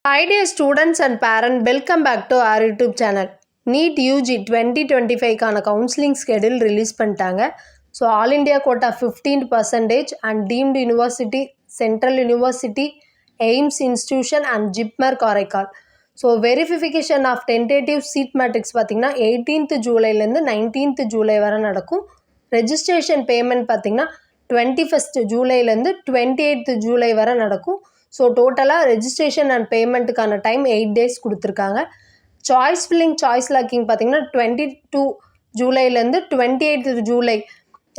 Hi dear students and parents, welcome back to our YouTube channel. NEET UG 2025 கான counseling schedule release பண்ணிட்டாங்க. So all India quota 15% and deemed university, Central University, AIMS institution and JIPMER Karaikal. So verification of tentative seat matrix பார்த்தீங்கன்னா 18th ஜூலைலேருந்து 19th July வரை நடக்கும். Registration payment பார்த்தீங்கன்னா 21st ஜூலைலேருந்து 28th July வரை நடக்கும். So டோட்டலாக registration and பேமெண்ட்டுக்கான time 8 days கொடுத்துருக்காங்க. Choice filling choice locking பார்த்தீங்கன்னா 22 ஜூலைலேருந்து 28 ஜூலை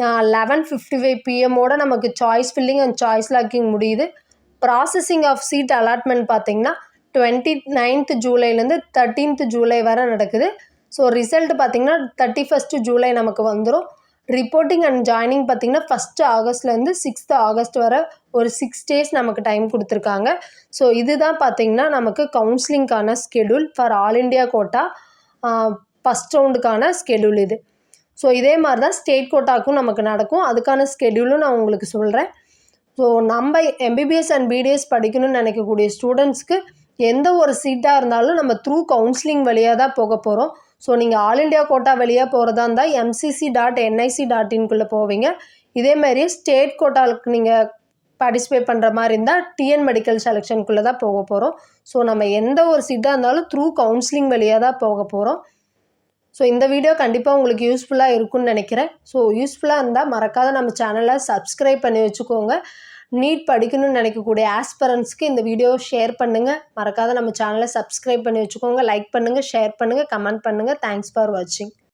11:55 PM நமக்கு choice filling and choice locking முடியுது. ப்ராசஸிங் ஆஃப் சீட் அலாட்மெண்ட் பார்த்தீங்கன்னா 29th ஜூலைலேருந்து 13th ஜூலை வரை நடக்குது. ஸோ ரிசல்ட் பார்த்தீங்கன்னா 31st ஜூலை நமக்கு வந்துடும். ரிப்போர்ட்டிங் அண்ட் ஜாயினிங் பார்த்திங்கன்னா 1st ஆகஸ்ட்லேருந்து 6th ஆகஸ்ட் வரை ஒரு 6 days நமக்கு டைம் கொடுத்துருக்காங்க. ஸோ இதுதான் பார்த்திங்கன்னா நமக்கு கவுன்சிலிங்கான schedule for all India quota first ரவுண்டுக்கான ஸ்கெடியூல் இது. ஸோ இதே மாதிரி தான் ஸ்டேட் கோட்டாக்கும் நமக்கு நடக்கும். அதுக்கான ஸ்கெடியூலும் நான் உங்களுக்கு சொல்கிறேன். ஸோ நம்ம எம்பிபிஎஸ் அண்ட் பிடிஎஸ் படிக்கணும்னு நினைக்கக்கூடிய ஸ்டூடெண்ட்ஸ்க்கு எந்த ஒரு சீட்டாக இருந்தாலும் நம்ம த்ரூ கவுன்சிலிங் வழியாக தான் போக போகிறோம். ஸோ நீங்கள் ஆல் இண்டியா கோட்டா வெளியே போகிறதா இருந்தால் mcc.nic.in போவீங்க. இதேமாதிரி ஸ்டேட் கோட்டாவுக்கு நீங்கள் பார்ட்டிசிபேட் பண்ணுற மாதிரி இருந்தால் டிஎன் மெடிக்கல் செலெக்ஷனுக்குள்ளே தான் போக போகிறோம். ஸோ நம்ம எந்த ஒரு சீட்டாக இருந்தாலும் த்ரூ கவுன்சிலிங் வழியாக தான் போக போகிறோம். ஸோ இந்த வீடியோ கண்டிப்பாக உங்களுக்கு யூஸ்ஃபுல்லாக இருக்கும்னு நினைக்கிறேன். ஸோ யூஸ்ஃபுல்லாக இருந்தால் மறக்காத நம்ம சேனலை சப்ஸ்கிரைப் பண்ணி வச்சுக்கோங்க. நீட் படிக்கணும்னு நினைக்கக்கூடிய ஆஸ்பிரண்ட்ஸ்க்கு இந்த வீடியோவை ஷேர் பண்ணுங்கள். மறக்காத நம்ம சேனலை சப்ஸ்கிரைப் பண்ணி வச்சுக்கோங்க. லைக் பண்ணுங்கள், ஷேர் பண்ணுங்கள், கமெண்ட் பண்ணுங்கள். தேங்க்ஸ் ஃபார் வாட்சிங்.